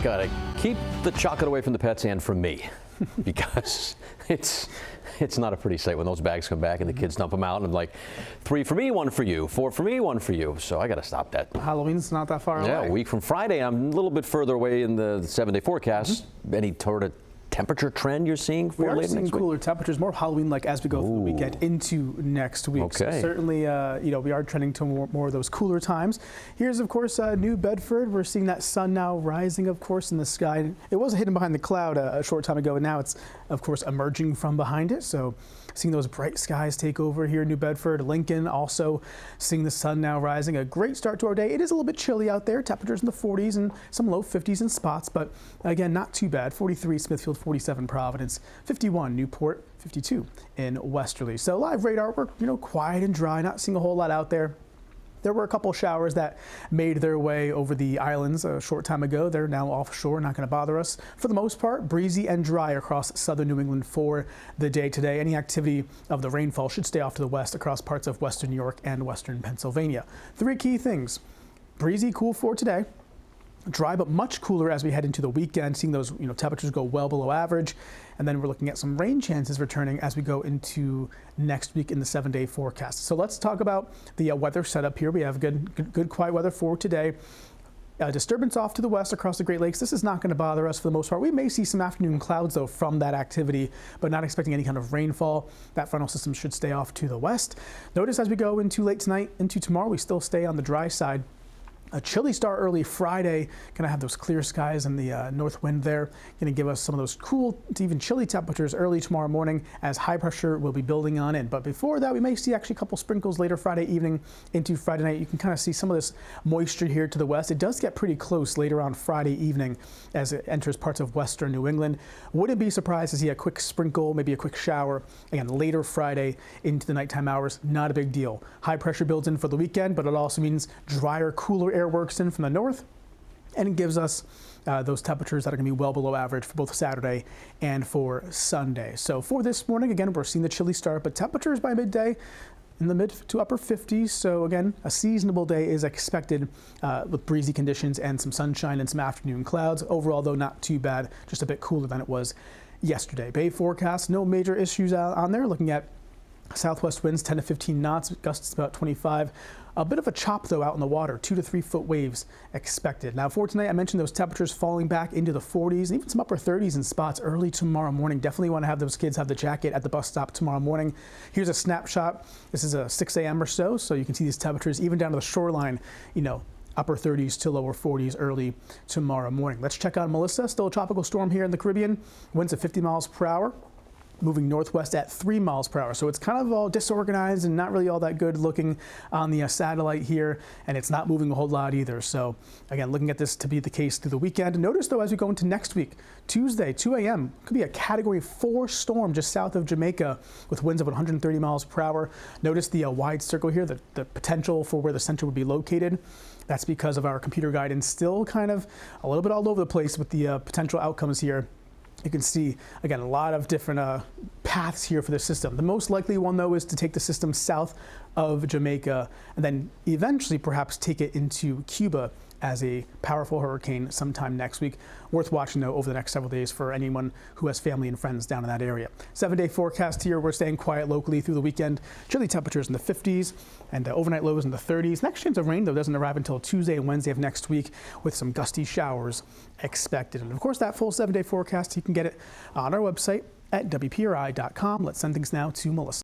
gotta keep the chocolate away from the pets and from me, because it's not a pretty sight when those bags come back and the kids dump them out and I'm like, 3 for me, 1 for you, 4 for me, 1 for you. So I gotta stop that. Halloween's not that far away. Yeah, a week from Friday. I'm a little bit further away in the 7-day forecast. Any sort of temperature trend you're seeing for we are seeing next week? cooler temperatures, more Halloween-like as we go through the weekend into next week. Okay. So certainly, we are trending to more of those cooler times. Here's, of course, New Bedford. We're seeing that sun now rising, of course, in the sky. It was hidden behind the cloud a short time ago, and now it's, of course, emerging from behind it. So seeing those bright skies take over here in New Bedford. Lincoln also seeing the sun now rising. A great start to our day. It is a little bit chilly out there. Temperatures in the 40s and some low 50s in spots, but again, not too bad. 43 Smithfield, 47 Providence, 51 Newport, 52 in Westerly. So live radar, we're quiet and dry, not seeing a whole lot out there. There were a couple showers that made their way over the islands a short time ago. They're now offshore, not going to bother us. For the most part, breezy and dry across southern New England for the day today. Any activity of the rainfall should stay off to the west across parts of western New York and western Pennsylvania. 3 key things. Breezy, cool for today. Dry but much cooler as we head into the weekend, seeing those temperatures go well below average. And then we're looking at some rain chances returning as we go into next week in the 7-day forecast. So let's talk about the weather setup here. We have good quiet weather for today. Disturbance off to the west across the Great Lakes. This is not going to bother us for the most part. We may see some afternoon clouds, though, from that activity, but not expecting any kind of rainfall. That frontal system should stay off to the west. Notice as we go into late tonight, into tomorrow, we still stay on the dry side. A chilly start early Friday, going to have those clear skies and the north wind there. Going to give us some of those cool to even chilly temperatures early tomorrow morning as high pressure will be building on in. But before that, we may see actually a couple sprinkles later Friday evening into Friday night. You can kind of see some of this moisture here to the west. It does get pretty close later on Friday evening as it enters parts of western New England. Wouldn't be surprised to see a quick sprinkle, maybe a quick shower, again, later Friday into the nighttime hours. Not a big deal. High pressure builds in for the weekend, but it also means drier, cooler air works in from the north, and it gives us those temperatures that are going to be well below average for both Saturday and for Sunday. So for this morning, again, we're seeing the chilly start, but temperatures by midday in the mid to upper 50s. So again, a seasonable day is expected with breezy conditions and some sunshine and some afternoon clouds. Overall, though, not too bad, just a bit cooler than it was yesterday. Bay forecast, no major issues on there. Looking at southwest winds 10 to 15 knots, gusts about 25. A bit of a chop, though, out in the water, 2 to 3 foot waves expected. Now, for tonight, I mentioned those temperatures falling back into the 40s, and even some upper 30s in spots early tomorrow morning. Definitely want to have those kids have the jacket at the bus stop tomorrow morning. Here's a snapshot. This is a 6 a.m. or so you can see these temperatures even down to the shoreline, upper 30s to lower 40s early tomorrow morning. Let's check out Melissa. Still a tropical storm here in the Caribbean. Winds at 50 miles per hour. Moving northwest at 3 miles per hour. So it's kind of all disorganized and not really all that good looking on the satellite here, and it's not moving a whole lot either. So again, looking at this to be the case through the weekend. Notice, though, as we go into next week, Tuesday, 2 a.m., could be a Category 4 storm just south of Jamaica with winds of 130 miles per hour. Notice the wide circle here, the potential for where the center would be located. That's because of our computer guidance still kind of a little bit all over the place with the potential outcomes here. You can see, again, a lot of different paths here for the system. The most likely one, though, is to take the system south of Jamaica and then eventually perhaps take it into Cuba as a powerful hurricane sometime next week. Worth watching, though, over the next several days for anyone who has family and friends down in that area. 7-day forecast here. We're staying quiet locally through the weekend. Chilly temperatures in the 50s and overnight lows in the 30s. Next chance of rain, though, doesn't arrive until Tuesday and Wednesday of next week with some gusty showers expected. And of course, that full 7-day forecast, you can get it on our website at WPRI.com. Let's send things now to Melissa.